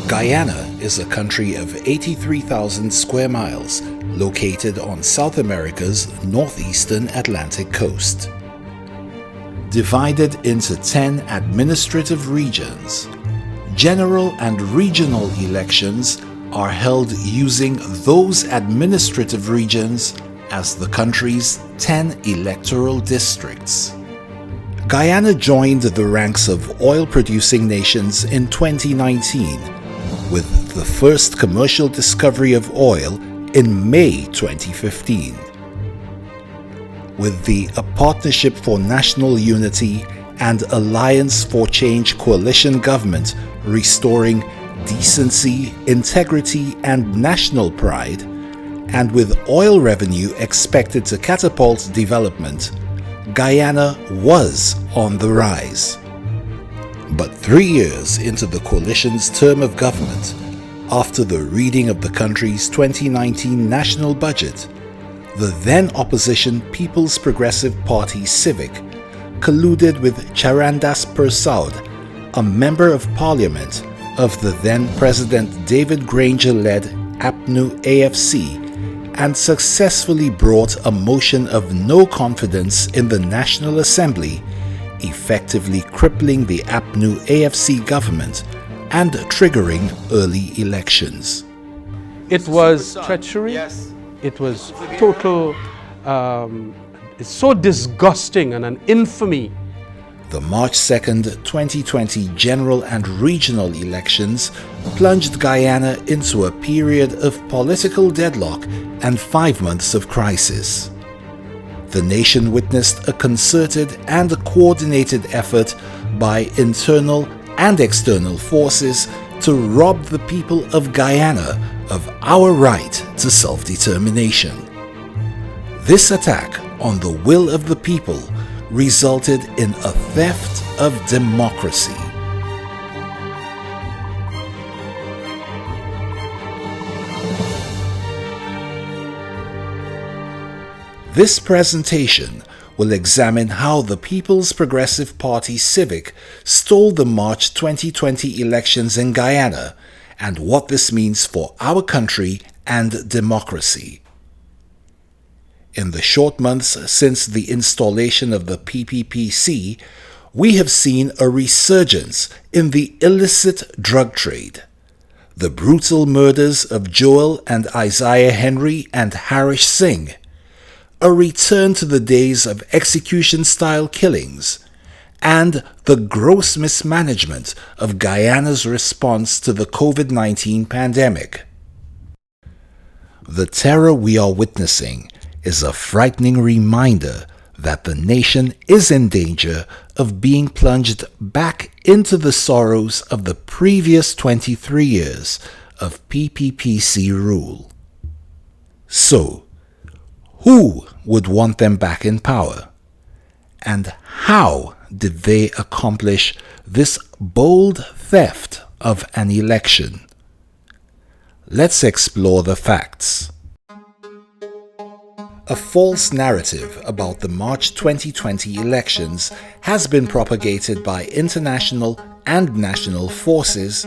Guyana is a country of 83,000 square miles located on South America's northeastern Atlantic coast. Divided into 10 administrative regions, general and regional elections are held using those administrative regions as the country's 10 electoral districts. Guyana joined the ranks of oil-producing nations in 2019, with the first commercial discovery of oil in May 2015. With the A Partnership for National Unity and Alliance for Change coalition government restoring decency, integrity, and national pride, and with oil revenue expected to catapult development, Guyana was on the rise. But 3 years into the coalition's term of government, after the reading of the country's 2019 national budget, the then opposition People's Progressive Party Civic colluded with Charandas Persaud, a member of parliament of the then President David Granger-led APNU-AFC, and successfully brought a motion of no confidence in the National Assembly, effectively crippling the APNU-AFC government and triggering early elections. It was treachery. Yes. It was total, it's so disgusting and an infamy. The March 2nd, 2020 general and regional elections plunged Guyana into a period of political deadlock and 5 months of crisis. The nation witnessed a concerted and coordinated effort by internal and external forces to rob the people of Guyana of our right to self-determination. This attack on the will of the people resulted in a theft of democracy. This presentation will examine how the People's Progressive Party Civic stole the March 2020 elections in Guyana and what this means for our country and democracy. In the short months since the installation of the PPPC, we have seen a resurgence in the illicit drug trade. The brutal murders of Joel and Isaiah Henry and Harish Singh, a return to the days of execution-style killings, and the gross mismanagement of Guyana's response to the COVID-19 pandemic. The terror we are witnessing is a frightening reminder that the nation is in danger of being plunged back into the sorrows of the previous 23 years of PPPC rule. So, who would want them back in power? And how did they accomplish this bold theft of an election? Let's explore the facts. A false narrative about the March 2020 elections has been propagated by international and national forces,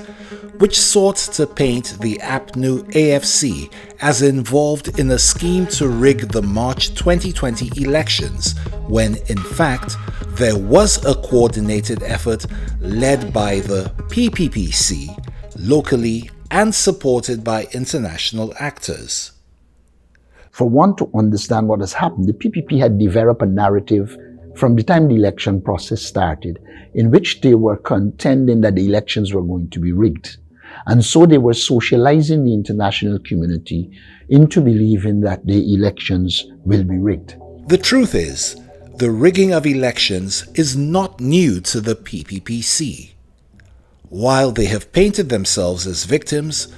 which sought to paint the APNU-AFC as involved in a scheme to rig the March 2020 elections, when in fact there was a coordinated effort led by the PPPC locally and supported by international actors. For one to understand what has happened, the PPP had developed a narrative from the time the election process started, in which they were contending that the elections were going to be rigged. And so they were socializing the international community into believing that the elections will be rigged. The truth is, the rigging of elections is not new to the PPPC. While they have painted themselves as victims,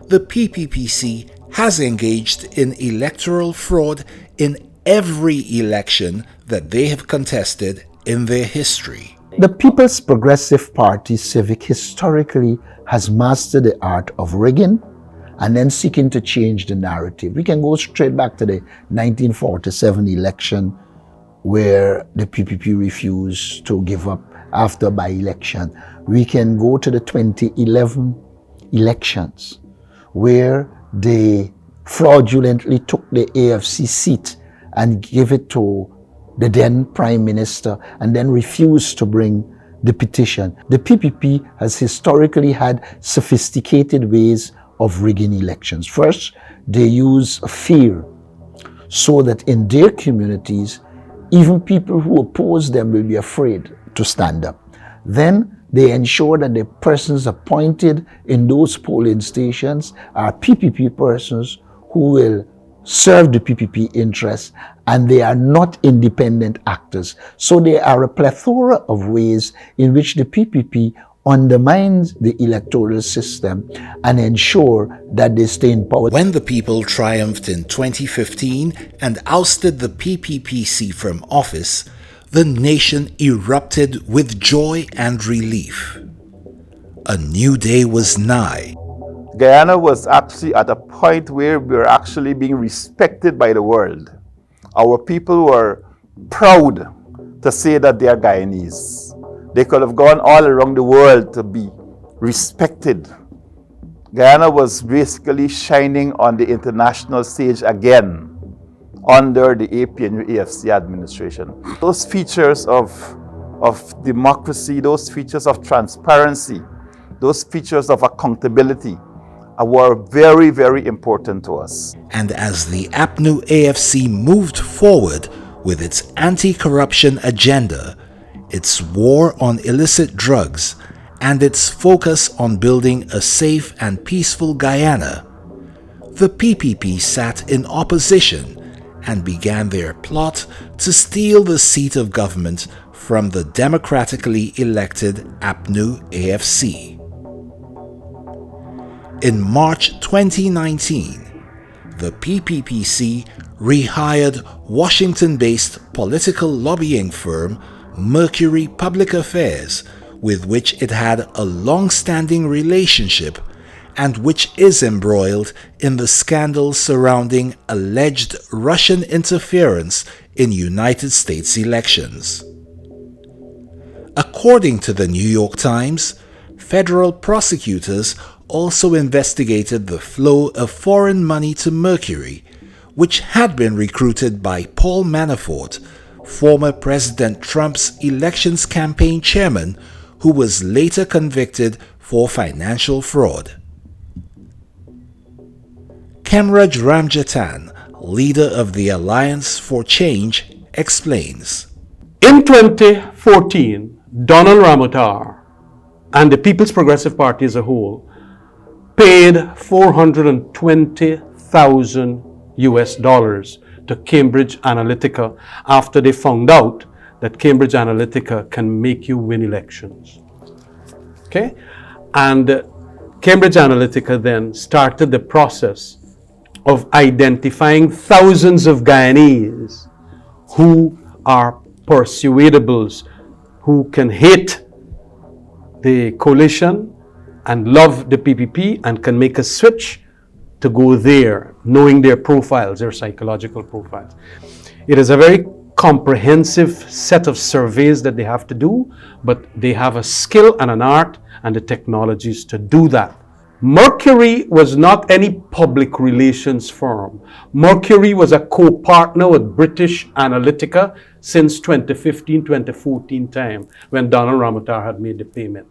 the PPPC has engaged in electoral fraud in every election that they have contested in their history. The People's Progressive Party Civic historically has mastered the art of rigging and then seeking to change the narrative. We can go straight back to the 1947 election where the PPP refused to give up after by-election. We can go to the 2011 elections, where they fraudulently took the AFC seat and gave it to the then Prime Minister and then refused to bring the petition. The PPP has historically had sophisticated ways of rigging elections. First, they use fear so that in their communities, even people who oppose them will be afraid to stand up. Then they ensure that the persons appointed in those polling stations are PPP persons who will serve the PPP interests, and they are not independent actors. So there are a plethora of ways in which the PPP undermines the electoral system and ensure that they stay in power. When the people triumphed in 2015 and ousted the PPPC from office, the nation erupted with joy and relief. A new day was nigh. Guyana was actually at a point where we were actually being respected by the world. Our people were proud to say that they are Guyanese. They could have gone all around the world to be respected. Guyana was basically shining on the international stage again under the APNU-AFC administration. Those features of democracy, those features of transparency, those features of accountability were very, very important to us. And as the APNU-AFC moved forward with its anti-corruption agenda, its war on illicit drugs, and its focus on building a safe and peaceful Guyana, the PPP sat in opposition and began their plot to steal the seat of government from the democratically elected APNU-AFC. In March 2019, the PPPC rehired Washington-based political lobbying firm Mercury Public Affairs, with which it had a long-standing relationship and which is embroiled in the scandals surrounding alleged Russian interference in United States elections. According to the New York Times, federal prosecutors also investigated the flow of foreign money to Mercury, which had been recruited by Paul Manafort, former President Trump's elections campaign chairman, who was later convicted for financial fraud. Kemraj Ramjatan, leader of the Alliance for Change, explains. In 2014, Donald Ramotar and the People's Progressive Party as a whole paid $420,000 to Cambridge Analytica after they found out that Cambridge Analytica can make you win elections. Okay? And Cambridge Analytica then started the process of identifying thousands of Guyanese who are persuadables, who can hate the coalition and love the PPP and can make a switch to go there, knowing their profiles, their psychological profiles. It is a very comprehensive set of surveys that they have to do, but they have a skill and an art and the technologies to do that. Mercury was not any public relations firm. Mercury was a co-partner with British Analytica since 2015-2014 time when Donald Ramotar had made the payment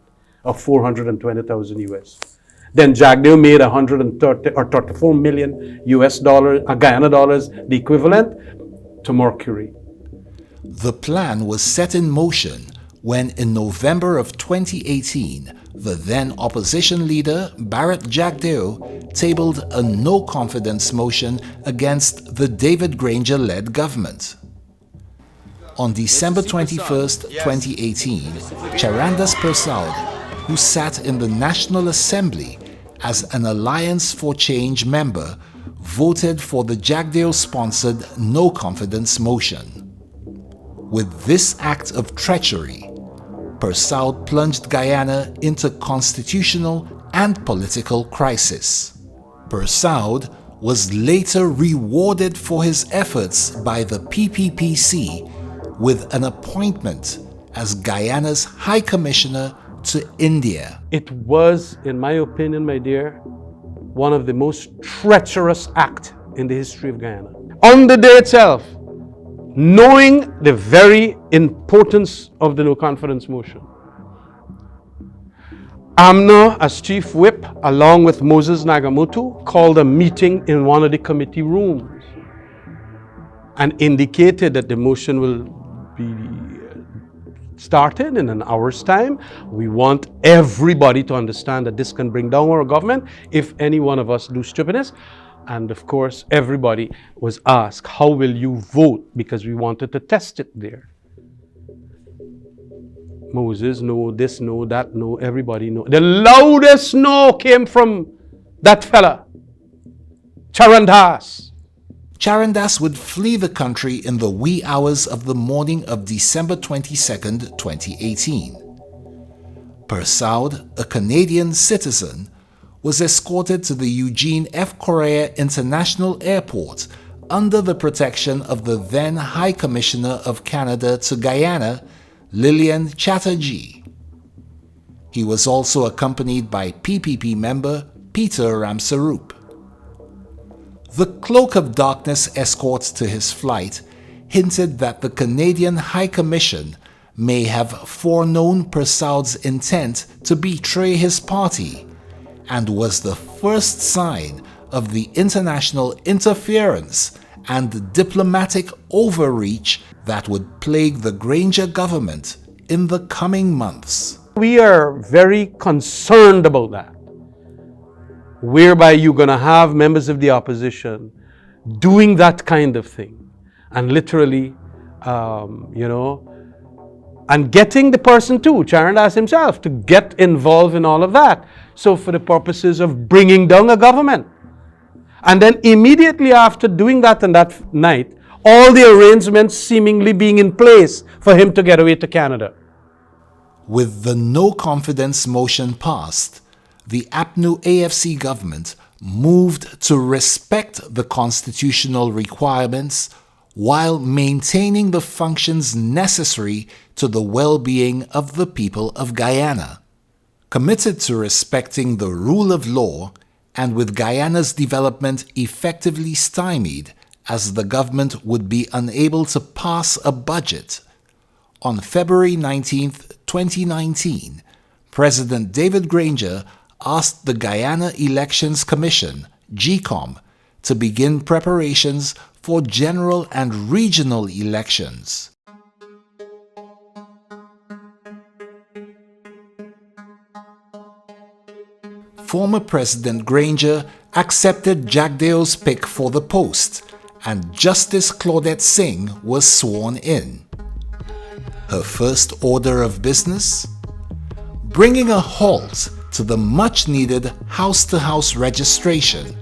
of $420,000. Then Jagdeo made 130 or 34 million Guyana dollars, the equivalent to Mercury. The plan was set in motion when in November of 2018, the then opposition leader Barrett Jagdeo tabled a no-confidence motion against the David Granger-led government. On December 21st, 2018, Charandas Persaud, who sat in the National Assembly as an Alliance for Change member, voted for the Jagdeo-sponsored no-confidence motion. With this act of treachery, Persaud plunged Guyana into constitutional and political crisis. Persaud was later rewarded for his efforts by the PPPC with an appointment as Guyana's High Commissioner to India. It was, in my opinion, my dear, one of the most treacherous acts in the history of Guyana. On the day itself, knowing the very importance of the no confidence motion, APNU, as chief whip, along with Moses Nagamoto, called a meeting in one of the committee rooms and indicated that the motion will be started in an hour's time. We want everybody to understand that this can bring down our government if any one of us do stupidness. And of course, everybody was asked, how will you vote? Because we wanted to test it there. Moses, no, this, no, that, no, everybody, no. The loudest no came from that fella, Charandas. Charandas would flee the country in the wee hours of the morning of December 22nd, 2018. Persaud, a Canadian citizen, was escorted to the Eugene F. Correa International Airport under the protection of the then High Commissioner of Canada to Guyana, Lillian Chatterjee. He was also accompanied by PPP member Peter Ramsarup. The cloak of darkness escort to his flight hinted that the Canadian High Commission may have foreknown Persaud's intent to betray his party and was the first sign of the international interference and diplomatic overreach that would plague the Granger government in the coming months. We are very concerned about that, whereby you're going to have members of the opposition doing that kind of thing and literally, and getting the person too, Charandas himself, to get involved in all of that. So for the purposes of bringing down a government. And then immediately after doing that on that night, all the arrangements seemingly being in place for him to get away to Canada. With the no confidence motion passed, the APNU-AFC government moved to respect the constitutional requirements while maintaining the functions necessary to the well-being of the people of Guyana. Committed to respecting the rule of law, and with Guyana's development effectively stymied as the government would be unable to pass a budget, on February 19, 2019, President David Granger asked the Guyana Elections Commission, GECOM, to begin preparations for general and regional elections. Former President Granger accepted Jagdeo's pick for the post, and Justice Claudette Singh was sworn in. Her first order of business? Bringing a halt to the much-needed house-to-house registration,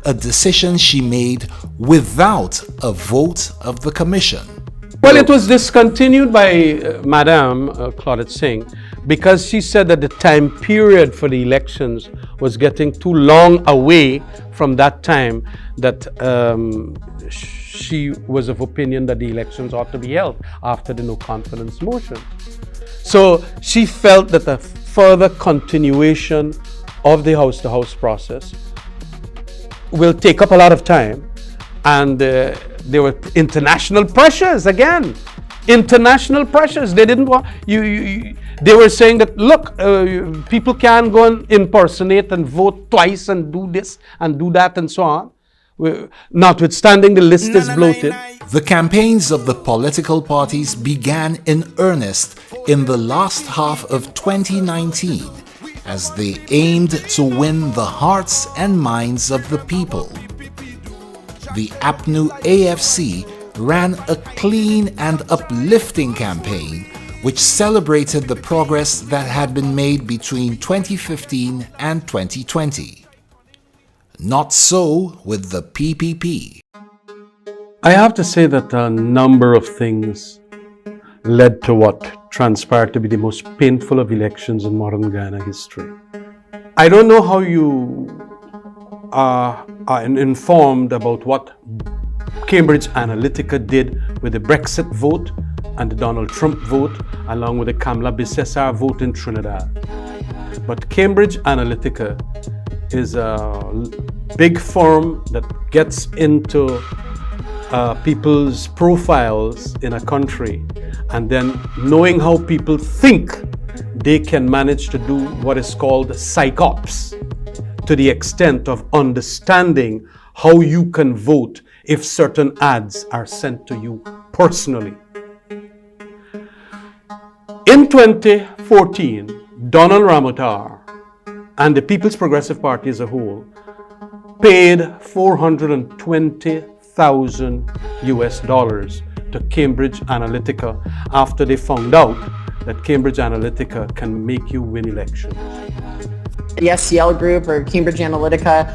a decision she made without a vote of the Commission. Well, it was discontinued by Madame Claudette Singh because she said that the time period for the elections was getting too long away from that time, that she was of opinion that the elections ought to be held after the no confidence motion. So she felt that a further continuation of the house-to-house process will take up a lot of time, and there were international pressures again. International pressures. They didn't want they were saying that, look, people can't go and impersonate and vote twice and do this and do that and so on. Notwithstanding the list is bloated. The campaigns of the political parties began in earnest in the last half of 2019 as they aimed to win the hearts and minds of the people. The APNU-AFC ran a clean and uplifting campaign which celebrated the progress that had been made between 2015 and 2020. Not so with the PPP. I have to say that a number of things led to what transpired to be the most painful of elections in modern Guyana history. I don't know how you are informed about what Cambridge Analytica did with the Brexit vote and the Donald Trump vote, along with the Kamala Bissessar vote in Trinidad. But Cambridge Analytica is a big firm that gets into people's profiles in a country, and then knowing how people think, they can manage to do what is called psychops, to the extent of understanding how you can vote if certain ads are sent to you personally. In 2014, Donald Ramotar and the People's Progressive Party as a whole paid $420,000 to Cambridge Analytica after they found out that Cambridge Analytica can make you win elections. The SCL group, or Cambridge Analytica,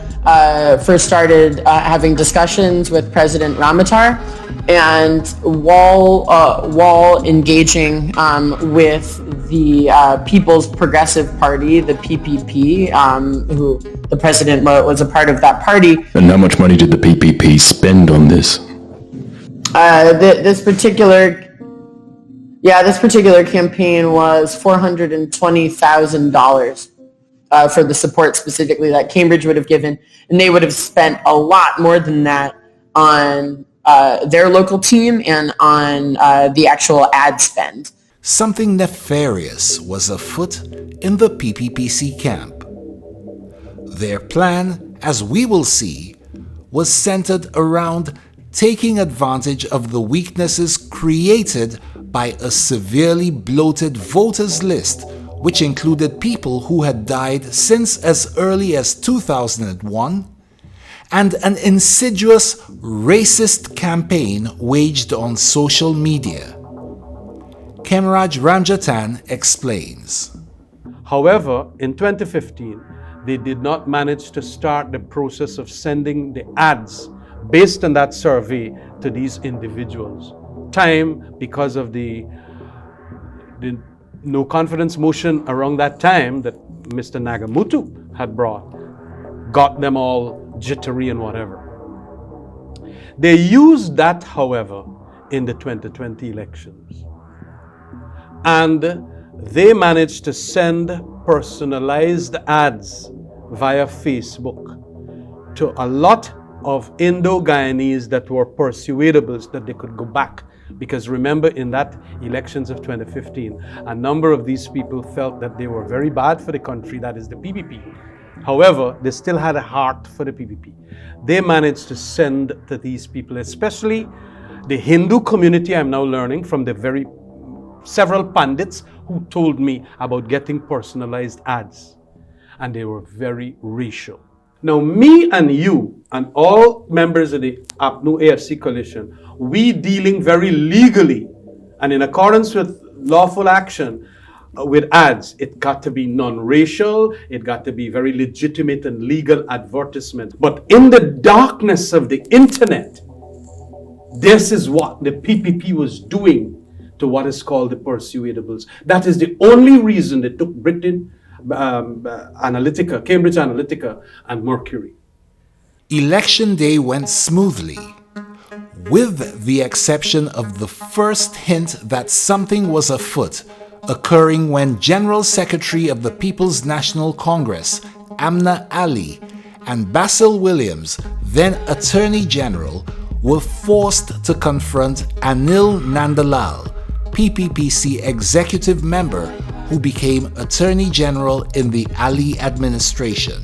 first started having discussions with President Ramotar, and while engaging with the People's Progressive Party, the PPP, who the president was a part of that party. And how much money did the PPP spend on this? This particular campaign was $420,000. For the support specifically that Cambridge would have given, and they would have spent a lot more than that on their local team and on the actual ad spend. Something nefarious was afoot in the PPPC camp. Their plan, as we will see, was centered around taking advantage of the weaknesses created by a severely bloated voters list, which included people who had died since as early as 2001, and an insidious racist campaign waged on social media. Kemraj Ramjatan explains. However, in 2015, they did not manage to start the process of sending the ads based on that survey to these individuals. Time, because of the no confidence motion around that time that Mr. Nagamutu had brought, got them all jittery and whatever. They used that, however, in the 2020 elections. And they managed to send personalized ads via Facebook to a lot of Indo-Guyanese that were persuadables that they could go back. Because remember, in that elections of 2015, a number of these people felt that they were very bad for the country, that is the PPP. However, they still had a heart for the PPP. They managed to send to these people, especially the Hindu community. I'm now learning from the several pundits who told me about getting personalized ads, and they were very racial. Now, me and you and all members of the APNU-AFC coalition, we dealing very legally and in accordance with lawful action with ads. It got to be non-racial, it got to be very legitimate and legal advertisement. But in the darkness of the internet, this is what the PPP was doing to what is called the persuadables. That is the only reason they took Analytica, Cambridge Analytica, and Mercury. Election day went smoothly, with the exception of the first hint that something was afoot, occurring when General Secretary of the People's National Congress, Amna Ali, and Basil Williams, then Attorney General, were forced to confront Anil Nandalal, PPPC executive member who became Attorney General in the Ali administration.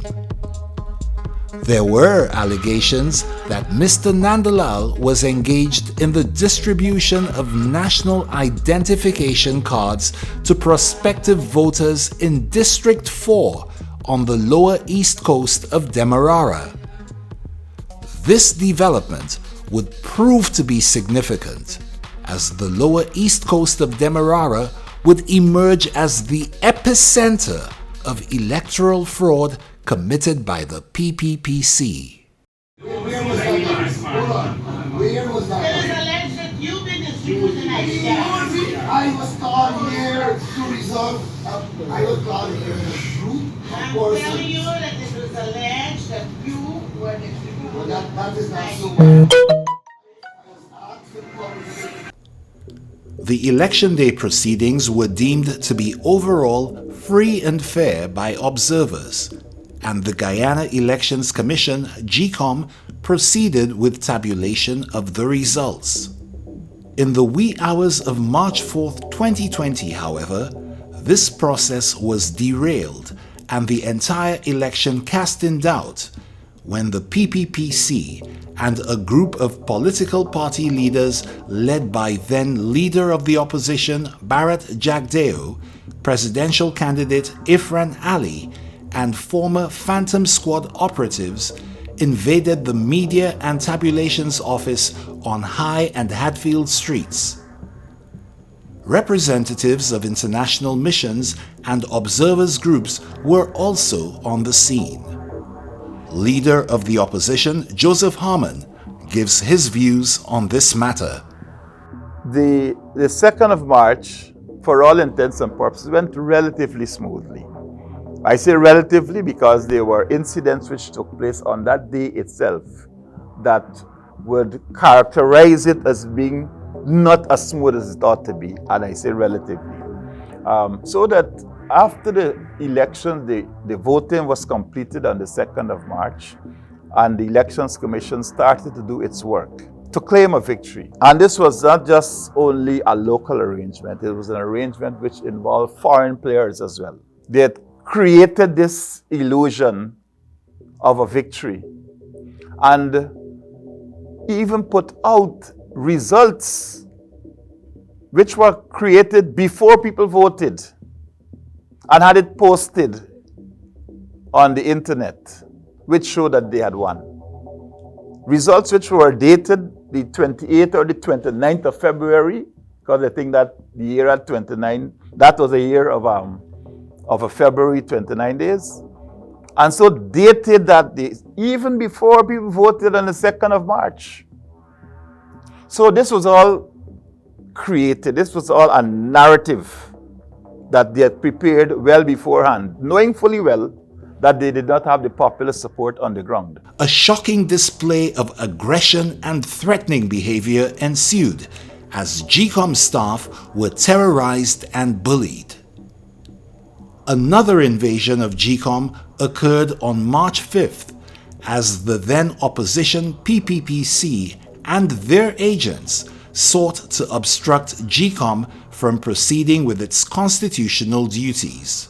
There were allegations that Mr. Nandalal was engaged in the distribution of national identification cards to prospective voters in District 4 on the lower east coast of Demerara. This development would prove to be significant, as the lower east coast of Demerara would emerge as the epicenter of electoral fraud committed by the PPPC. Where was that? Where was that? It is alleged that you've been distributing ideas. I was called here to resolve. I was called here as a group. I'm telling you that it was alleged that you were distributing. Well, that is not so well. the election day proceedings were deemed to be overall free and fair by observers, and the Guyana Elections Commission, GECOM, proceeded with tabulation of the results. In the wee hours of March 4th, 2020, however, this process was derailed and the entire election cast in doubt when the PPPC and a group of political party leaders led by then Leader of the Opposition Barrett Jagdeo, presidential candidate Ifran Ali, and former Phantom Squad operatives invaded the Media and Tabulations Office on High and Hatfield Streets. Representatives of international missions and observers groups were also on the scene. Leader of the Opposition, Joseph Harmon, gives his views on this matter. The 2nd of March, for all intents and purposes, went relatively smoothly. I say relatively because there were incidents which took place on that day itself that would characterize it as being not as smooth as it ought to be, and I say relatively. So that after the election, the voting was completed on the 2nd of March, and the Elections Commission started to do its work to claim a victory. And this was not just only a local arrangement, it was an arrangement which involved foreign players as well. They had created this illusion of a victory and even put out results which were created before people voted and had it posted on the internet, which showed that they had won. Results which were dated the 28th or the 29th of February, because I think that the year had 29, that was a year of a February 29 days. And so dated that day, even before people voted on the 2nd of March. So this was all created, this was all a narrative that they had prepared well beforehand, knowing fully well that they did not have the popular support on the ground. A shocking display of aggression and threatening behavior ensued as GECOM staff were terrorized and bullied. Another invasion of GECOM occurred on March 5th as the then opposition PPPC and their agents sought to obstruct GECOM from proceeding with its constitutional duties.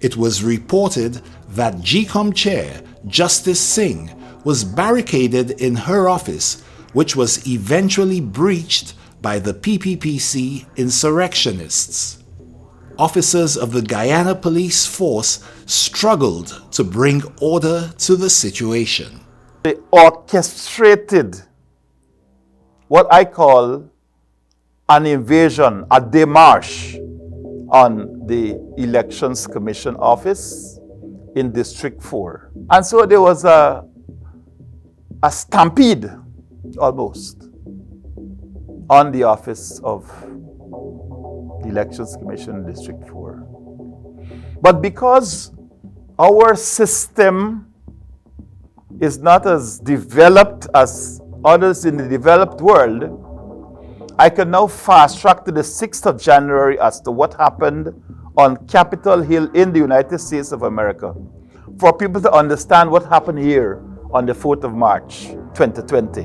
It was reported that GECOM chair Justice Singh was barricaded in her office, which was eventually breached by the PPPC insurrectionists. Officers of the Guyana Police Force struggled to bring order to the situation. They orchestrated what I call an invasion, a démarche on the Elections Commission office in District 4. And so there was a stampede, almost, on the office of the Elections Commission in District 4. But because our system is not as developed as others in the developed world, I can now fast track to the 6th of January as to what happened on Capitol Hill in the United States of America, for people to understand what happened here on the 4th of March, 2020,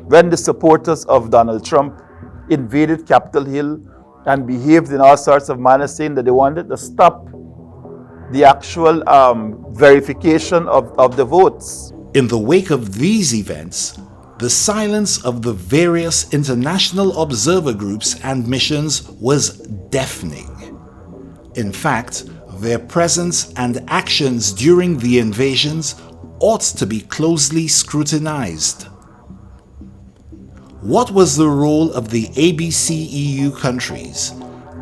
when the supporters of Donald Trump invaded Capitol Hill and behaved in all sorts of manners, saying that they wanted to stop the actual verification of the votes. In the wake of these events, the silence of the various international observer groups and missions was deafening. In fact, their presence and actions during the invasions ought to be closely scrutinized. What was the role of the ABCEU countries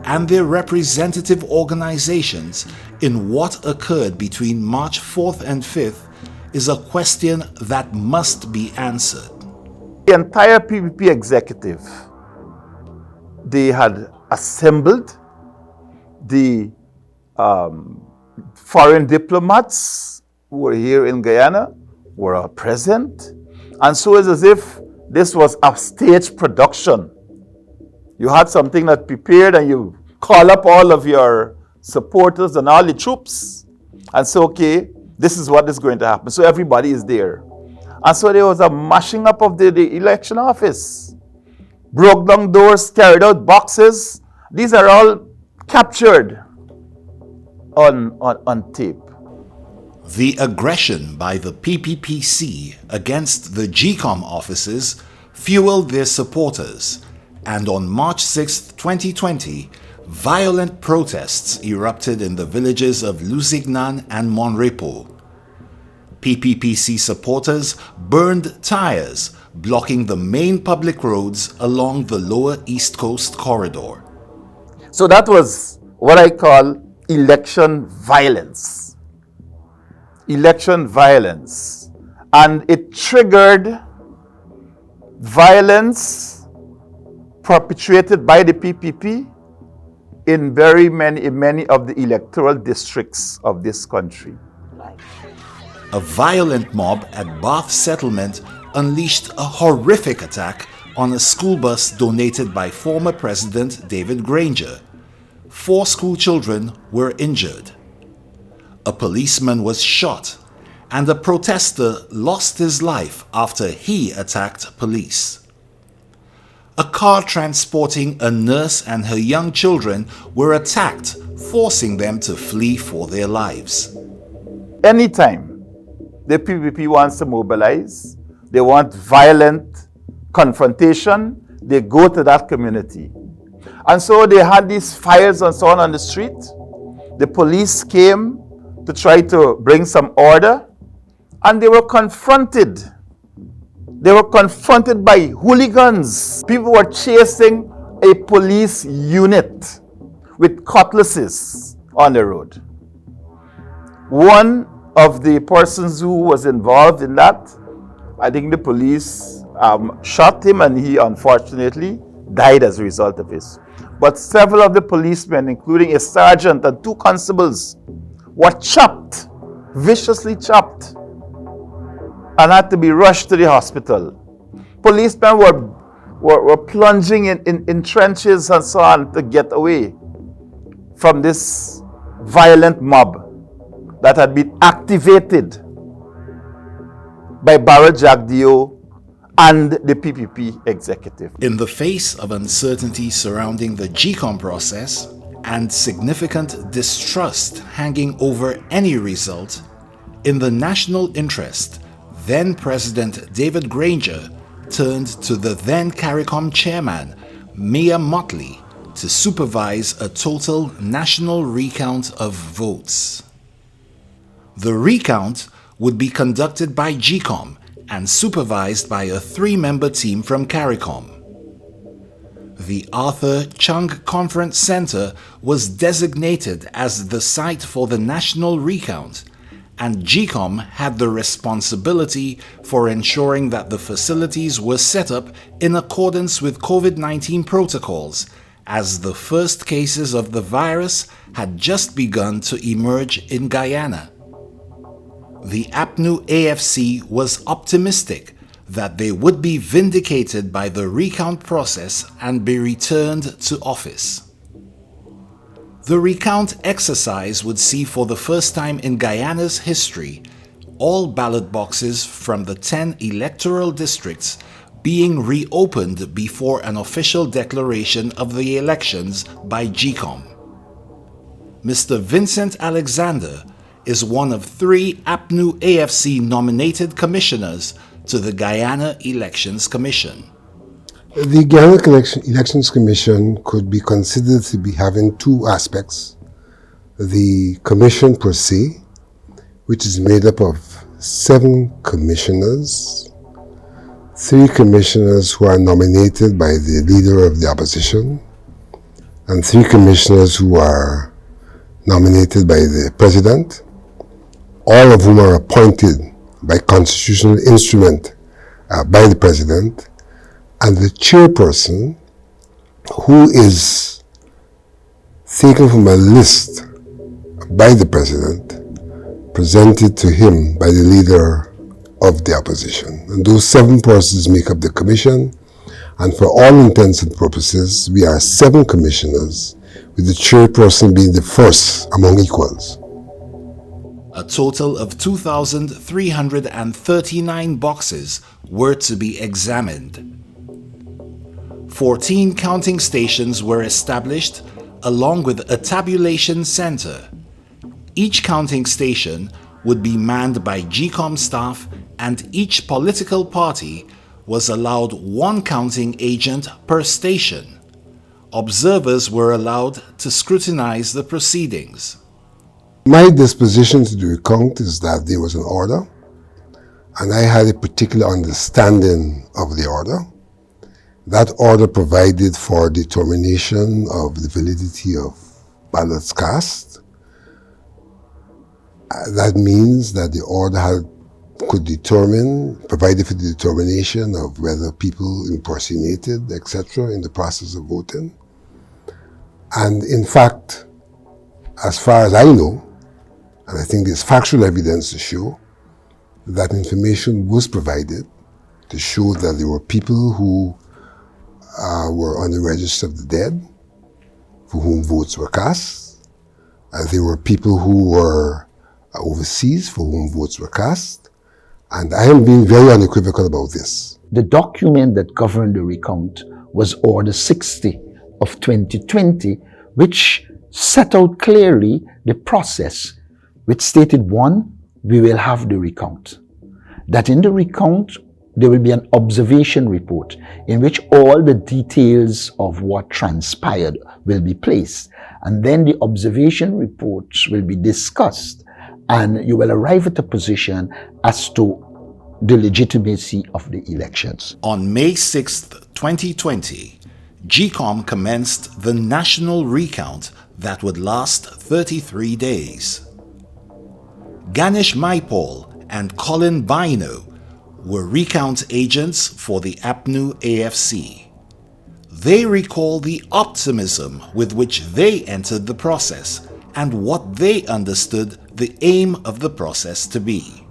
and their representative organizations in what occurred between March 4th and 5th is a question that must be answered. The entire PPP executive, they had assembled the foreign diplomats who were here in Guyana, were all present, and so it's as if this was a stage production, You had something that prepared and you call up all of your supporters and all the troops and say, okay, this is what is going to happen. So everybody is there. And so there was a mashing up of the election office. Broke down doors, carried out boxes. These are all captured on tape. The aggression by the PPPC against the GCOM offices fueled their supporters, and on March 6, 2020, violent protests erupted in the villages of Lusignan and Monrepo. PPPC supporters burned tires, blocking the main public roads along the lower East Coast corridor. So that was what I call election violence. Election violence. And it triggered violence perpetrated by the PPP in many of the electoral districts of this country. A violent mob at Bath Settlement unleashed a horrific attack on a school bus donated by former President David Granger. 4 school children were injured. A policeman was shot, and a protester lost his life after he attacked police. A car transporting a nurse and her young children were attacked, forcing them to flee for their lives. Anytime the PPP wants to mobilize, they want violent confrontation, they go to that community. And so they had these fires and so on the street. The police came to try to bring some order, and they were confronted. They were confronted by hooligans. People were chasing a police unit with cutlasses on the road. One of the persons who was involved in that, I think the police shot him, and he unfortunately died as a result of this. But several of the policemen, including a sergeant and 2 constables, were chopped, viciously chopped, and had to be rushed to the hospital. Policemen were plunging in trenches and so on to get away from this violent mob that had been activated by Barra Jagdeo and the PPP executive. In the face of uncertainty surrounding the GCOM process and significant distrust hanging over any result, in the national interest, then President David Granger turned to the then CARICOM chairman, Mia Motley, to supervise a total national recount of votes. The recount would be conducted by GCOM and supervised by a 3-member team from CARICOM. The Arthur Chung Conference Center was designated as the site for the national recount, and GCOM had the responsibility for ensuring that the facilities were set up in accordance with COVID-19 protocols, as the first cases of the virus had just begun to emerge in Guyana. The APNU-AFC was optimistic that they would be vindicated by the recount process and be returned to office. The recount exercise would see for the first time in Guyana's history all ballot boxes from the 10 electoral districts being reopened before an official declaration of the elections by GCOM. Mr. Vincent Alexander is one of 3 APNU-AFC nominated commissioners to the Guyana Elections Commission. The Guyana Elections Commission could be considered to be having 2 aspects. The commission per se, which is made up of 7 commissioners, 3 commissioners who are nominated by the leader of the opposition, and 3 commissioners who are nominated by the president, all of whom are appointed by constitutional instrument by the president, and the chairperson, who is taken from a list by the president, presented to him by the leader of the opposition. And those 7 persons make up the commission, And for all intents and purposes, we are 7 commissioners, with the chairperson being the first among equals. A total of 2,339 boxes were to be examined. 14 counting stations were established, along with a tabulation center. Each counting station would be manned by GCOM staff, and each political party was allowed 1 counting agent per station. Observers were allowed to scrutinize the proceedings. My disposition to the recount is that there was an order, and I had a particular understanding of the order. That order provided for determination of the validity of ballots cast. That means that the order provided for the determination of whether people impersonated, etc., in the process of voting. And in fact, as far as I know, and I think there's factual evidence to show, that information was provided to show that there were people who were on the register of the dead, for whom votes were cast. There were people who were overseas, for whom votes were cast. And I am being very unequivocal about this. The document that governed the recount was Order 60 of 2020, which set out clearly the process, which stated, 1, we will have the recount. That in the recount, there will be an observation report in which all the details of what transpired will be placed. And then the observation reports will be discussed, and you will arrive at a position as to the legitimacy of the elections. On May 6, 2020, GCOM commenced the national recount that would last 33 days. Ganesh Maipal and Colin Bino were recount agents for the APNU-AFC. They recall the optimism with which they entered the process and what they understood the aim of the process to be.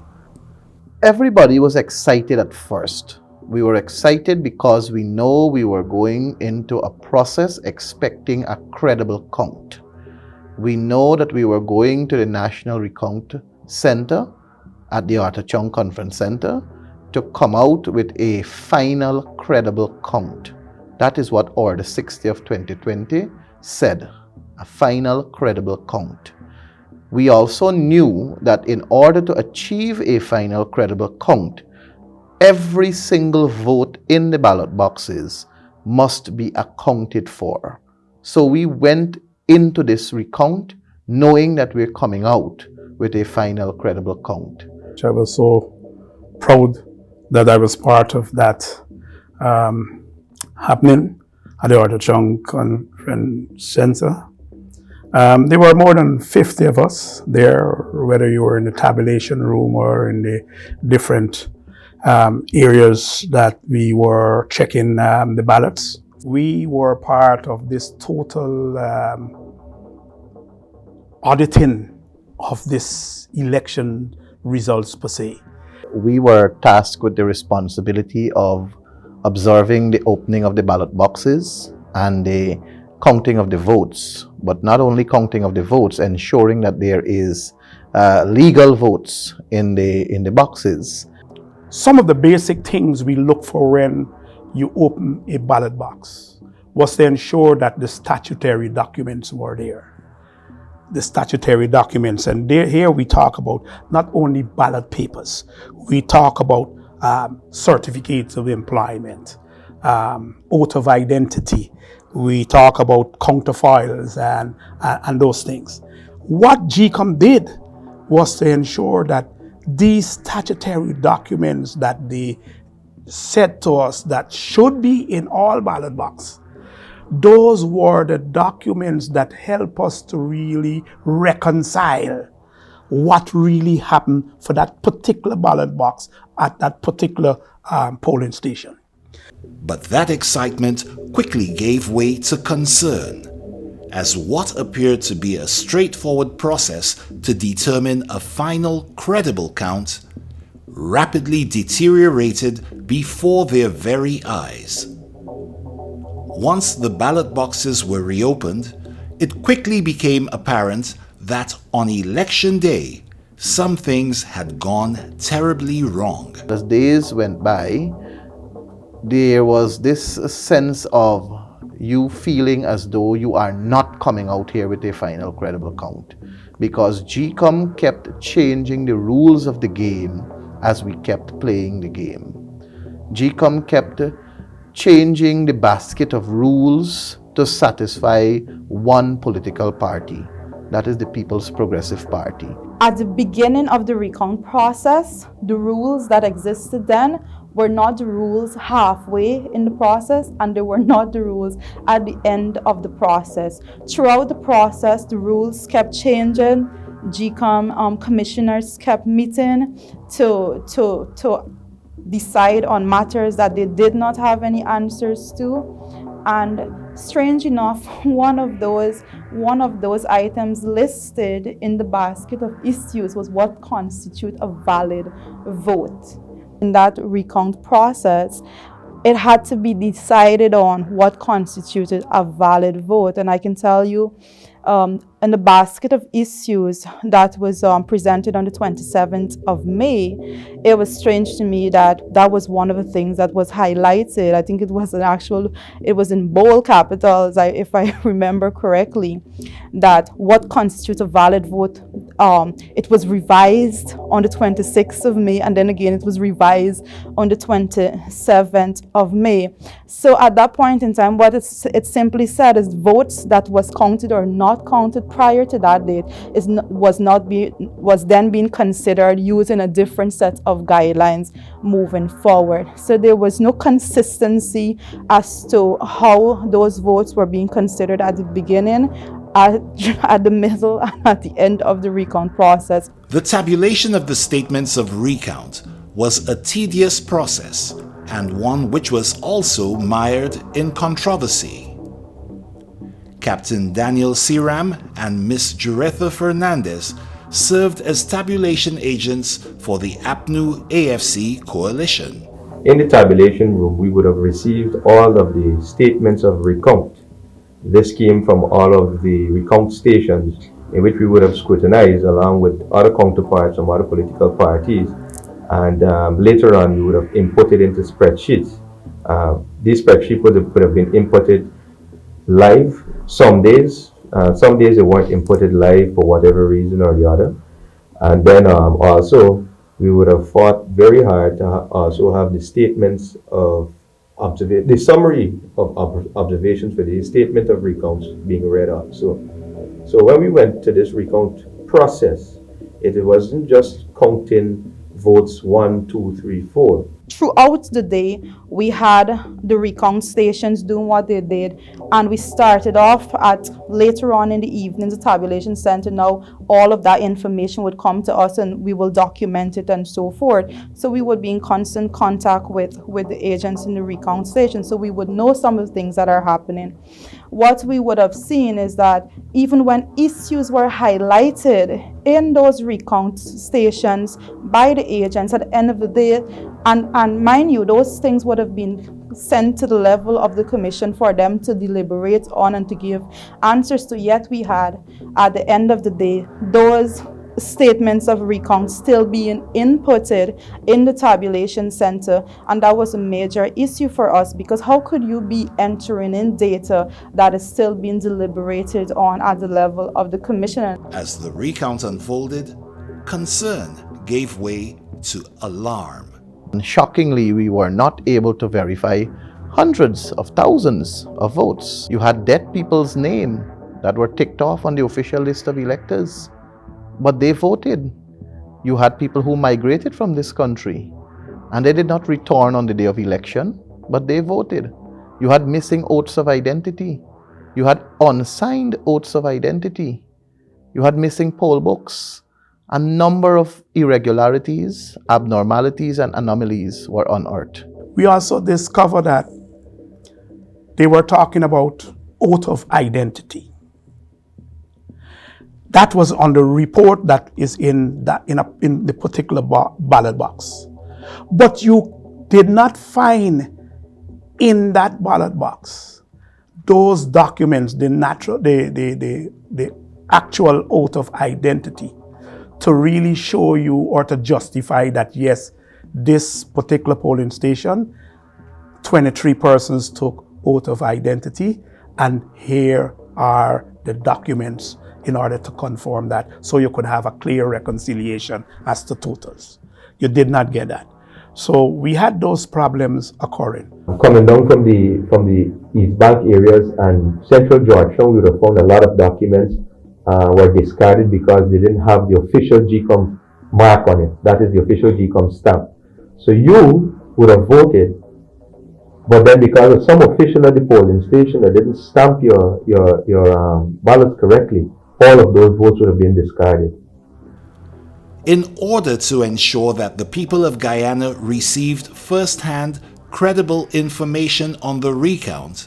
Everybody was excited at first. We were excited because we know we were going into a process expecting a credible count. We know that we were going to the National Recount Center at the Arthur Chung Conference Center to come out with a final credible count. That is what Order 60 of 2020 said, a final credible count. We also knew that in order to achieve a final credible count, every single vote in the ballot boxes must be accounted for. So we went into this recount knowing that we're coming out with a final credible count. I was so proud that I was part of that happening at the Arthur Chung Conference Center. There were more than 50 of us there, whether you were in the tabulation room or in the different areas that we were checking the ballots. We were part of this total auditing of this election results per se. We were tasked with the responsibility of observing the opening of the ballot boxes and the counting of the votes, but not only counting of the votes, ensuring that there is legal votes in the boxes. Some of the basic things we look for when you open a ballot box was to ensure that the statutory documents were there. The statutory documents, and here we talk about not only ballot papers, we talk about certificates of employment, oath of identity, we talk about counterfoils and those things. What GCOM did was to ensure that these statutory documents that they said to us that should be in all ballot boxes, those were the documents that help us to really reconcile what really happened for that particular ballot box at that particular polling station. But that excitement quickly gave way to concern, as what appeared to be a straightforward process to determine a final credible count rapidly deteriorated before their very eyes. Once the ballot boxes were reopened, it quickly became apparent that on election day, some things had gone terribly wrong. As days went by, there was this sense of you feeling as though you are not coming out here with a final credible count, because GCOM kept changing the rules of the game as we kept playing the game. GCOM kept changing the basket of rules to satisfy one political party, that is the People's Progressive Party. At the beginning of the recount process, the rules that existed then were not the rules halfway in the process, and they were not the rules at the end of the process. Throughout the process, the rules kept changing. GCOM commissioners kept meeting to decide on matters that they did not have any answers to. And strange enough, one of those items listed in the basket of issues was what constitutes a valid vote. In that recount process, it had to be decided on what constituted a valid vote. And I can tell you, in the basket of issues that was presented on the 27th of May, it was strange to me that that was one of the things that was highlighted. I think it was it was in bold capitals, if I remember correctly, that what constitutes a valid vote, it was revised on the 26th of May, and then again it was revised on the 27th of May. So at that point in time, what it simply said is votes that was counted or not counted prior to that date was then being considered using a different set of guidelines moving forward. So there was no consistency as to how those votes were being considered at the beginning, at the middle, and at the end of the recount process. The tabulation of the statements of recount was a tedious process, and one which was also mired in controversy. Captain Daniel Siram and Miss Juretha Fernandez served as tabulation agents for the APNU-AFC coalition. In the tabulation room, we would have received all of the statements of recount. This came from all of the recount stations in which we would have scrutinized along with other counterparts from other political parties. And later on, we would have inputted into spreadsheets. These spreadsheets would have been inputted live some days. Some days they weren't inputted live for whatever reason or the other. And then also, we would have fought very hard to also have the statements of the summary of observations for the statement of recounts being read out. So when we went to this recount process, it wasn't just counting votes 1, 2, 3, 4. Throughout the day, we had the recount stations doing what they did, and we started off at later on in the evening, the tabulation center. Now all of that information would come to us and we will document it and so forth. So we would be in constant contact with the agents in the recount station, so we would know some of the things that are happening. What we would have seen is that even when issues were highlighted in those recount stations by the agents at the end of the day, and mind you, those things would have been sent to the level of the commission for them to deliberate on and to give answers to, yet we had, at the end of the day, those statements of recount still being inputted in the tabulation center, and that was a major issue for us, because how could you be entering in data that is still being deliberated on at the level of the commission? As the recount unfolded, concern gave way to alarm. And shockingly, we were not able to verify hundreds of thousands of votes. You had dead people's names that were ticked off on the official list of electors, but they voted. You had people who migrated from this country and they did not return on the day of election, but they voted. You had missing oaths of identity. You had unsigned oaths of identity. You had missing poll books. A number of irregularities, abnormalities, and anomalies were unearthed. We also discovered that they were talking about oath of identity. That was on the report that is in the particular ballot box. But you did not find in that ballot box those documents, the actual oath of identity, to really show you or to justify that, yes, this particular polling station, 23 persons took oath of identity, and here are the documents in order to confirm that, so you could have a clear reconciliation as to totals. You did not get that. So we had those problems occurring. Coming down from the East Bank areas and Central Georgetown, we would have found a lot of documents were discarded because they didn't have the official GCOM mark on it. That is the official GCOM stamp. So you would have voted, but then because of some official at the polling station that didn't stamp your ballot correctly, all of those votes would have been discarded. In order to ensure that the people of Guyana received first-hand, credible information on the recount,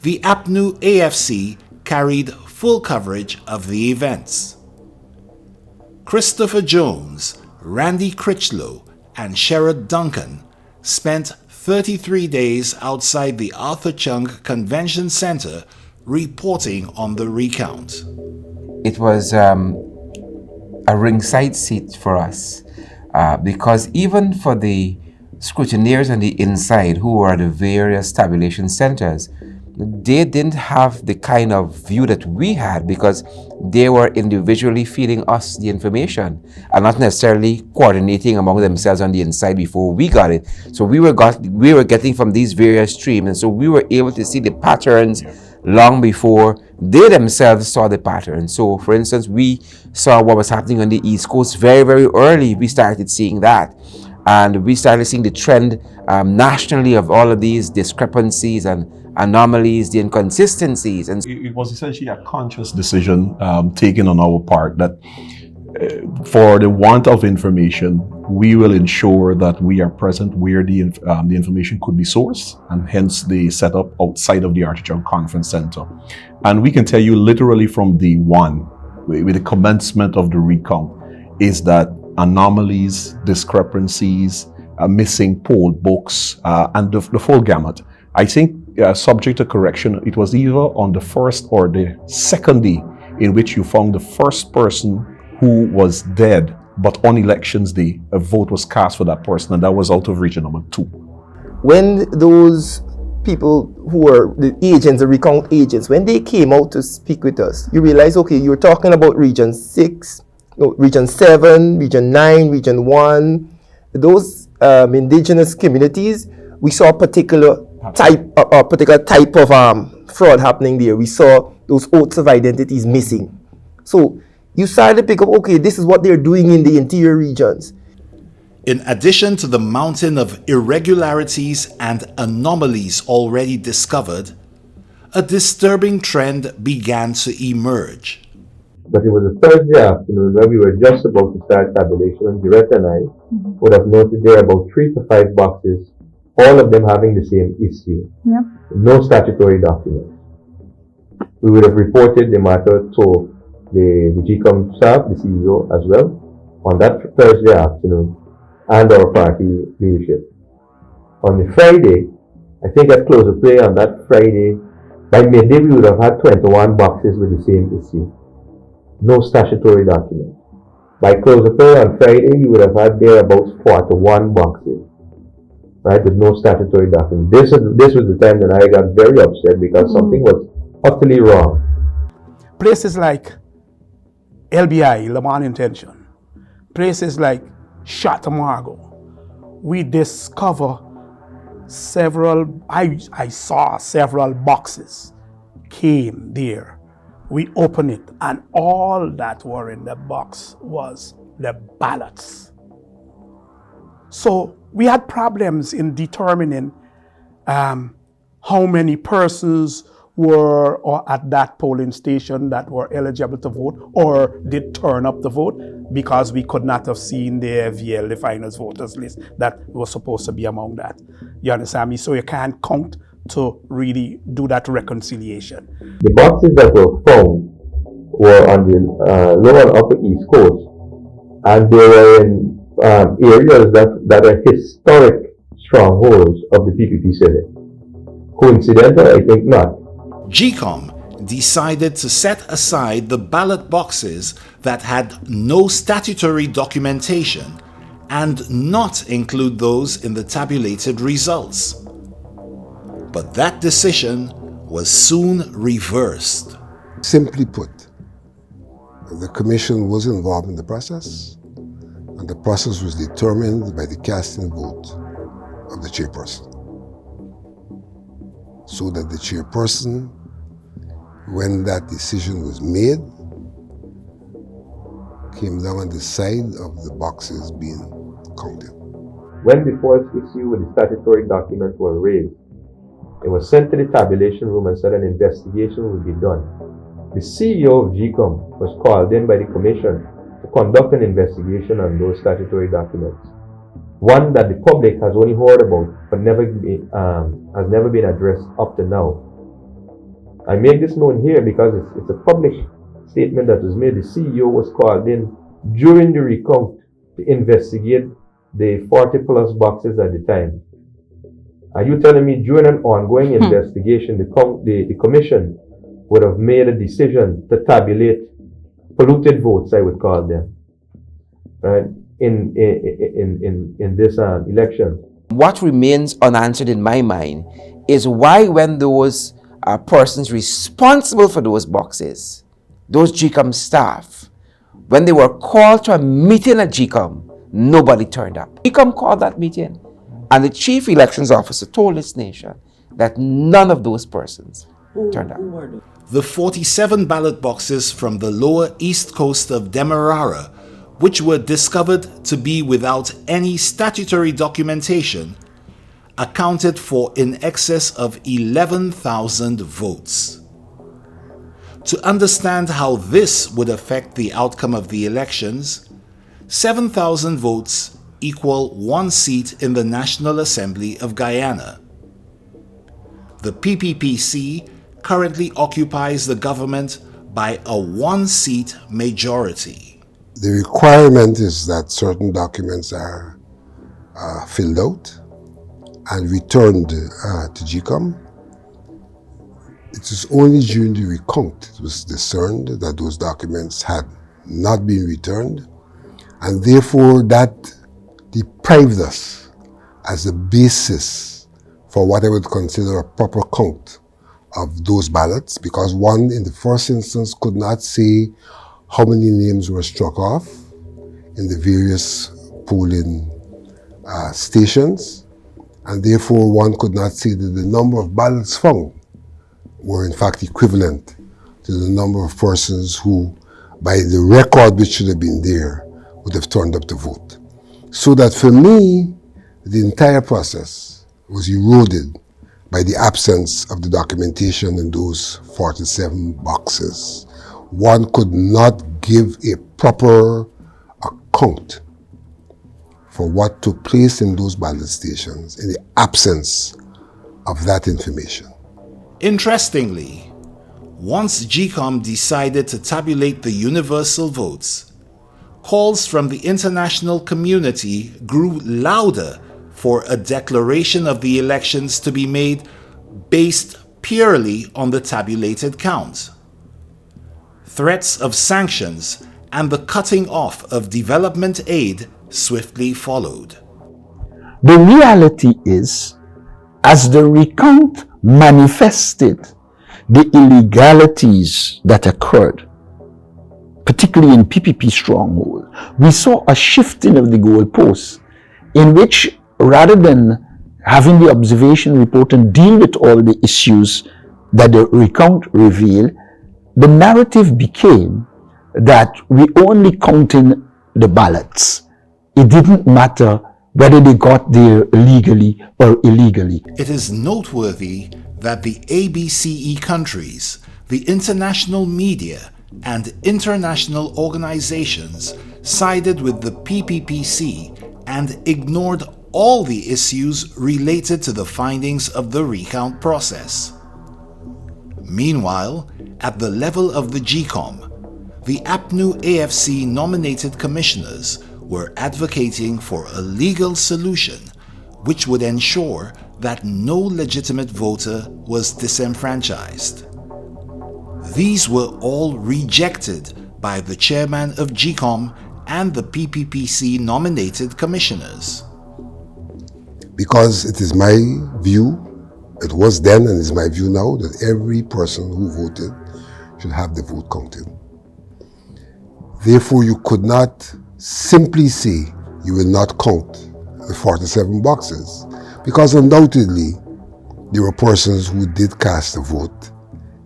the APNU-AFC carried full coverage of the events. Christopher Jones, Randy Critchlow, and Sherrod Duncan spent 33 days outside the Arthur Chung Convention Center reporting on the recount. It was a ringside seat for us because even for the scrutineers on the inside who were at the various tabulation centers, they didn't have the kind of view that we had because they were individually feeding us the information and not necessarily coordinating among themselves on the inside before we got it. So we were getting from these various streams, and so we were able to see the patterns long before they themselves saw the pattern. So for instance, we saw what was happening on the East Coast very, very early. We started seeing that. And we started seeing the trend nationally of all of these discrepancies and anomalies, the inconsistencies. And it was essentially a conscious decision taken on our part that for the want of information, we will ensure that we are present where the information could be sourced, and hence the setup outside of the Arthur Chung Conference Center. And we can tell you literally from day one, with the commencement of the recount, is that anomalies, discrepancies, missing poll books, and the full gamut. I think, subject to correction, it was either on the first or the second day in which you found the first person who was dead, but on elections day, a vote was cast for that person, and that was out of region number 2. When those people who were the agents, the recount agents, when they came out to speak with us, you realize, okay, you're talking about region 6, no, region 7, region 9, region 1, those indigenous communities, we saw a particular type of fraud happening there. We saw those oaths of identities missing. So you started to pick up, okay, this is what they're doing in the interior regions. In addition to the mountain of irregularities and anomalies already discovered, a disturbing trend began to emerge. But it was a Thursday afternoon when we were just about to start tabulation, and Direct and I would have noted there about 3 to 5 boxes, all of them having the same issue. Yeah. No statutory documents. We would have reported the matter to the GCOM staff, the CEO as well, on that Thursday afternoon, and our party leadership. On the Friday, I think at close of play on that Friday, by midday we would have had 21 boxes with the same issue. No statutory document. By close of play on Friday, you would have had there about 41 boxes, right, with no statutory document. This was the time that I got very upset because something was utterly wrong. Places like LBI, Lamont Intention, places like Chatamargo, we discover several, I saw several boxes came there. We opened it, and all that were in the box was the ballots. So we had problems in determining how many persons were at that polling station that were eligible to vote or did turn up to vote, because we could not have seen the VL, the finals voters list that was supposed to be among that. You understand me? So you can't count to really do that reconciliation. The boxes that were found were on the lower and upper East Coast, and they were in areas that are historic strongholds of the PPP civic. Coincidental? I think not. GCOM decided to set aside the ballot boxes that had no statutory documentation and not include those in the tabulated results. But that decision was soon reversed. Simply put, the Commission was involved in the process, and the process was determined by the casting vote of the chairperson. So that the chairperson, when that decision was made, came down on the side of the boxes being counted. When the false issue with the statutory documents were raised, it was sent to the tabulation room and said an investigation would be done. The CEO of GCOM was called in by the Commission to conduct an investigation on those statutory documents. One that the public has only heard about but has never been addressed up to now. I make this known here because it's a public statement that was made. The CEO was called in during the recount to investigate the 40 plus boxes at the time. Are you telling me during an ongoing investigation, the Commission would have made a decision to tabulate polluted votes, I would call them, right, in this election? What remains unanswered in my mind is why, when those persons responsible for those boxes, those GCOM staff, when they were called to a meeting at GCOM, nobody turned up. GCOM called that meeting, and the chief elections officer told this nation that none of those persons turned up. The 47 ballot boxes from the lower east coast of Demerara, which were discovered to be without any statutory documentation, accounted for in excess of 11,000 votes. To understand how this would affect the outcome of the elections, 7,000 votes equal one seat in the National Assembly of Guyana. The PPPC currently occupies the government by a one-seat majority. The requirement is that certain documents are filled out and returned to GCOM. It is only during the recount it was discerned that those documents had not been returned, and therefore that deprived us as a basis for what I would consider a proper count of those ballots, because one, in the first instance, could not say how many names were struck off in the various polling stations, and therefore one could not say that the number of ballots found were in fact equivalent to the number of persons who, by the record which should have been there, would have turned up to vote. So that for me, the entire process was eroded by the absence of the documentation in those 47 boxes. One could not give a proper account for what took place in those ballot stations in the absence of that information. Interestingly, once GCOM decided to tabulate the universal votes, calls from the international community grew louder for a declaration of the elections to be made based purely on the tabulated count. Threats of sanctions and the cutting off of development aid swiftly followed. The reality is, as the recount manifested the illegalities that occurred, particularly in PPP stronghold, we saw a shifting of the goalposts in which, rather than having the observation report and deal with all the issues that the recount revealed, the narrative became that we only counting the ballots. It didn't matter whether they got there legally or illegally. It is noteworthy that the ABCE countries, the international media, and international organizations sided with the PPPC and ignored all the issues related to the findings of the recount process. Meanwhile, at the level of the GCOM, the APNU-AFC nominated commissioners were advocating for a legal solution which would ensure that no legitimate voter was disenfranchised. These were all rejected by the chairman of GCOM and the PPPC nominated commissioners. Because it is my view, it was then and is my view now, that every person who voted should have the vote counted. Therefore, you could not simply say you will not count the 47 boxes, because undoubtedly there were persons who did cast a vote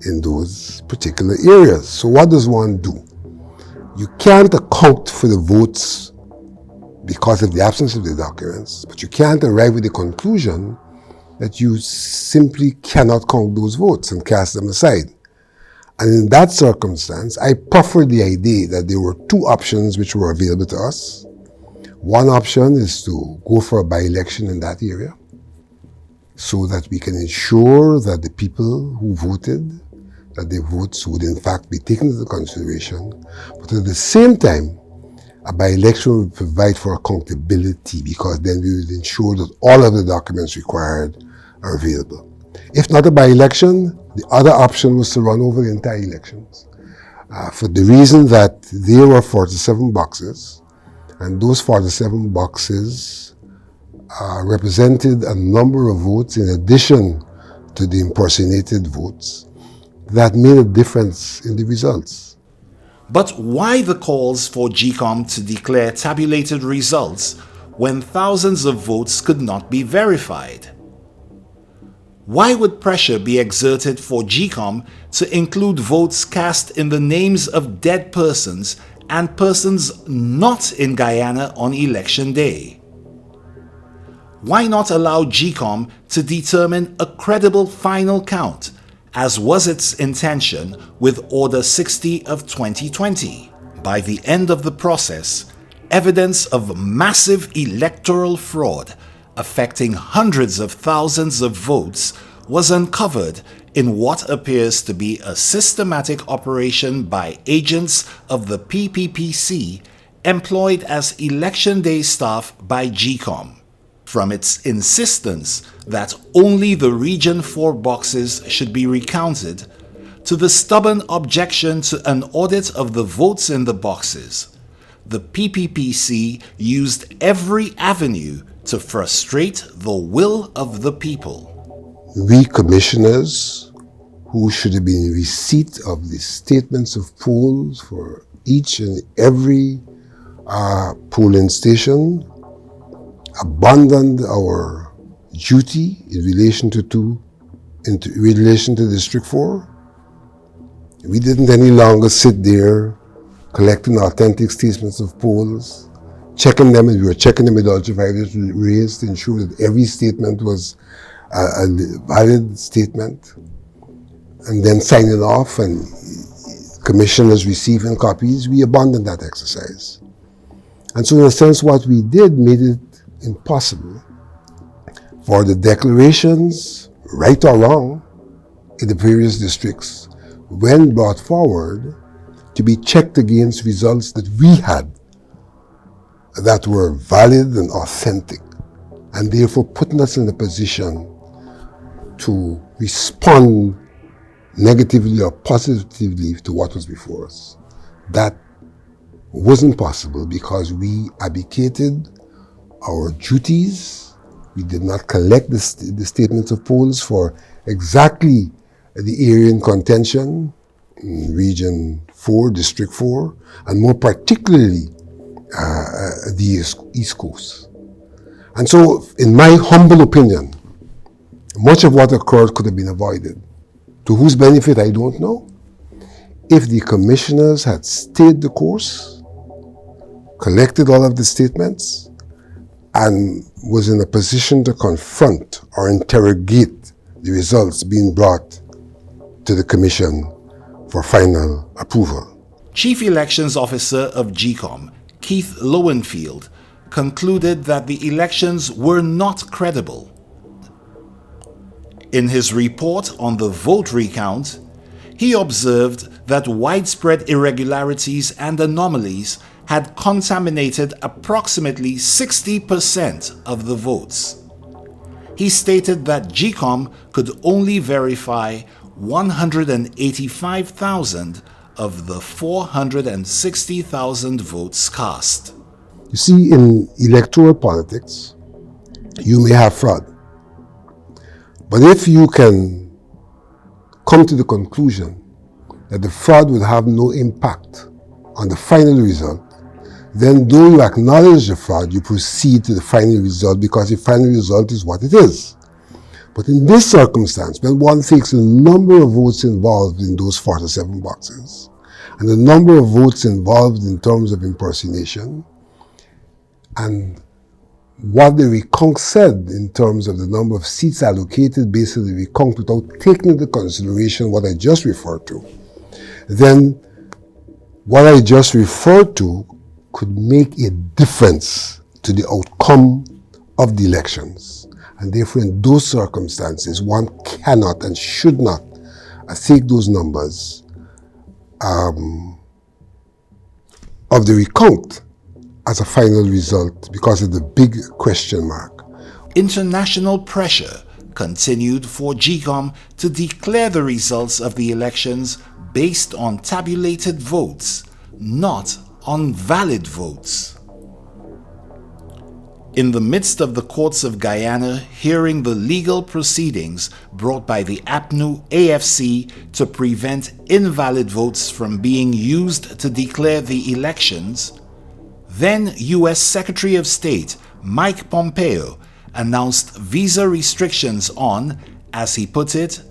in those particular areas. So what does one do? You can't account for the votes because of the absence of the documents, but you can't arrive at the conclusion that you simply cannot count those votes and cast them aside. And in that circumstance, I proffered the idea that there were two options which were available to us. One option is to go for a by-election in that area so that we can ensure that the people who voted, that their votes would in fact be taken into consideration, but at the same time, a by-election would provide for accountability, because then we would ensure that all of the documents required are available. If not a by-election, the other option was to run over the entire elections. For the reason that there were 47 boxes, and those 47 boxes represented a number of votes in addition to the impersonated votes that made a difference in the results. But why the calls for GCOM to declare tabulated results when thousands of votes could not be verified? Why would pressure be exerted for GCOM to include votes cast in the names of dead persons and persons not in Guyana on election day? Why not allow GCOM to determine a credible final count, as was its intention with Order 60 of 2020? By the end of the process, evidence of massive electoral fraud affecting hundreds of thousands of votes was uncovered in what appears to be a systematic operation by agents of the PPPC employed as election day staff by GCOM. From its insistence that only the Region 4 boxes should be recounted, to the stubborn objection to an audit of the votes in the boxes, the PPPC used every avenue to frustrate the will of the people. We commissioners, who should have been in receipt of the statements of polls for each and every polling station, abandoned our duty in relation to District 4. We didn't any longer sit there collecting authentic statements of polls, checking them, and we were checking them with ultraviolet rays to ensure that every statement was a valid statement, and then signing off and commissioners receiving copies. We abandoned that exercise. And so in a sense, what we did made it impossible for the declarations, right or wrong, in the various districts, when brought forward, to be checked against results that we had that were valid and authentic, and therefore putting us in a position to respond negatively or positively to what was before us. That wasn't possible because we abdicated our duties. We did not collect the statements of polls for exactly the area in contention, in Region 4, District 4, and more particularly the East Coast. And so, in my humble opinion, much of what occurred could have been avoided. To whose benefit, I don't know. If the commissioners had stayed the course, collected all of the statements, and was in a position to confront or interrogate the results being brought to the Commission for final approval. Chief Elections Officer of GCOM, Keith Lowenfield, concluded that the elections were not credible. In his report on the vote recount, he observed that widespread irregularities and anomalies had contaminated approximately 60% of the votes. He stated that GCOM could only verify 185,000 of the 460,000 votes cast. You see, in electoral politics, you may have fraud. But if you can come to the conclusion that the fraud will have no impact on the final result, then though you acknowledge the fraud, you proceed to the final result because the final result is what it is. But in this circumstance, when one takes the number of votes involved in those 47 boxes, and the number of votes involved in terms of impersonation, and what the recount said in terms of the number of seats allocated based on the recount without taking into consideration what I just referred to, then what I just referred to could make a difference to the outcome of the elections. And therefore, in those circumstances, one cannot and should not take those numbers of the recount as a final result because of the big question mark. International pressure continued for GCOM to declare the results of the elections based on tabulated votes, not on valid votes. In the midst of the courts of Guyana hearing the legal proceedings brought by the APNU-AFC to prevent invalid votes from being used to declare the elections, then U.S. Secretary of State Mike Pompeo announced visa restrictions on, as he put it,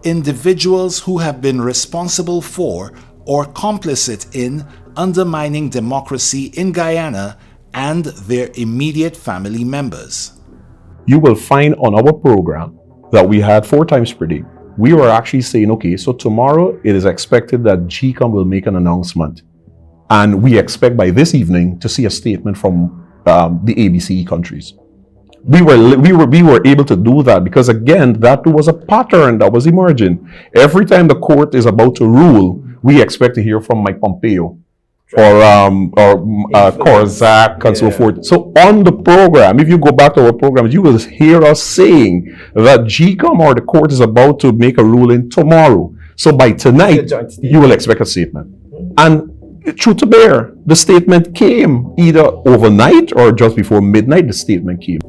individuals who have been responsible for or complicit in undermining democracy in Guyana and their immediate family members. You will find on our program that we had 4 times per day. We were actually saying, okay, so tomorrow it is expected that GCOM will make an announcement. And we expect by this evening to see a statement from the ABCE countries. We were able to do that because, again, that was a pattern that was emerging. Every time the court is about to rule, we expect to hear from Mike Pompeo or Korzak and so forth. So on the program, if you go back to our programs, you will hear us saying that GCOM or the court is about to make a ruling tomorrow. So by tonight, you will expect a statement. And true to bear, the statement came either overnight or just before midnight, the statement came.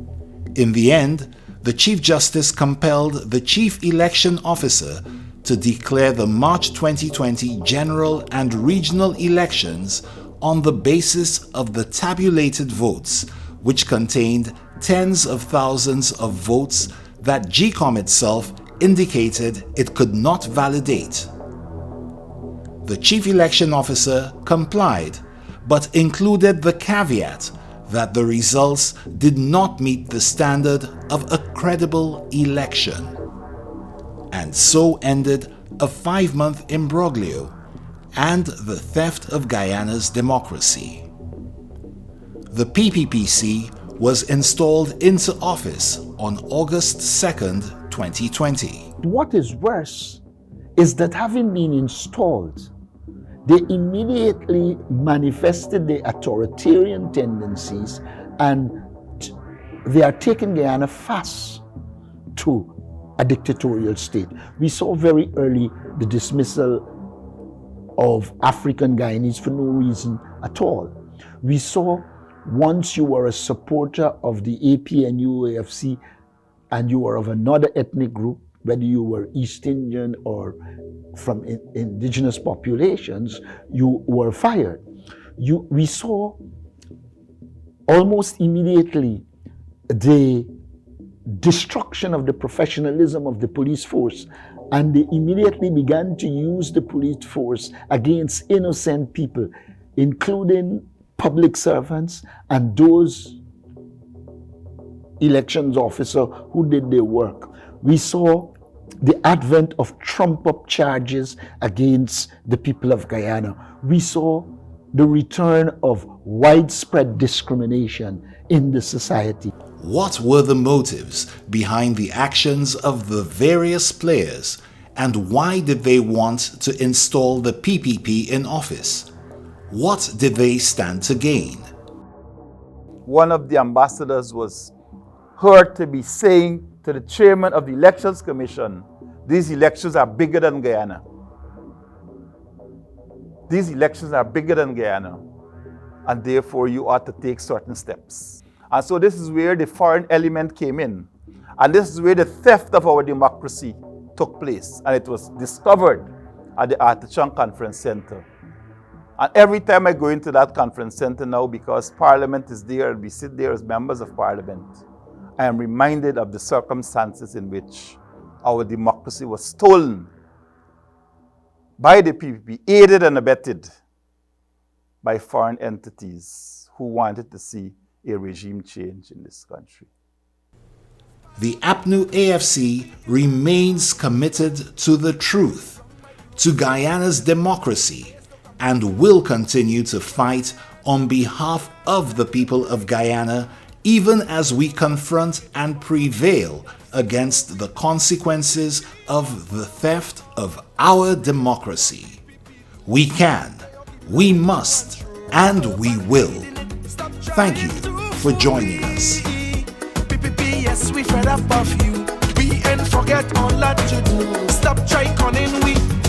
In the end, the Chief Justice compelled the Chief Election Officer to declare the March 2020 general and regional elections on the basis of the tabulated votes, which contained tens of thousands of votes that GCOM itself indicated it could not validate. The Chief Election Officer complied, but included the caveat that the results did not meet the standard of a credible election. And so ended a 5-month imbroglio and the theft of Guyana's democracy. The PPPC was installed into office on August 2nd, 2020. What is worse is that having been installed, they immediately manifested their authoritarian tendencies and they are taking Guyana fast to a dictatorial state. We saw very early the dismissal of African Guyanese for no reason at all. We saw once you were a supporter of the APNU-AFC and you were of another ethnic group, whether you were East Indian or from indigenous populations, you were fired. We saw almost immediately the destruction of the professionalism of the police force, and they immediately began to use the police force against innocent people, including public servants and those elections officers who did their work. We saw the advent of trump-up charges against the people of Guyana. We saw the return of widespread discrimination in the society. What were the motives behind the actions of the various players, and why did they want to install the PPP in office? What did they stand to gain? One of the ambassadors was heard to be saying to the chairman of the Elections Commission, These elections are bigger than Guyana. These elections are bigger than Guyana, and therefore you ought to take certain steps. And so this is where the foreign element came in. And this is where the theft of our democracy took place. And it was discovered at the Artichon Conference Center. And every time I go into that conference center now, because Parliament is there and we sit there as members of Parliament, I am reminded of the circumstances in which our democracy was stolen by the PPP, aided and abetted by foreign entities who wanted to see a regime change in this country. The APNU-AFC remains committed to the truth, to Guyana's democracy, and will continue to fight on behalf of the people of Guyana, even as we confront and prevail against the consequences of the theft of our democracy. We can, we must, and we will. Thank you for joining us. Yes, we fed up of you. We ain't forget all that you do. Stop trying conning we.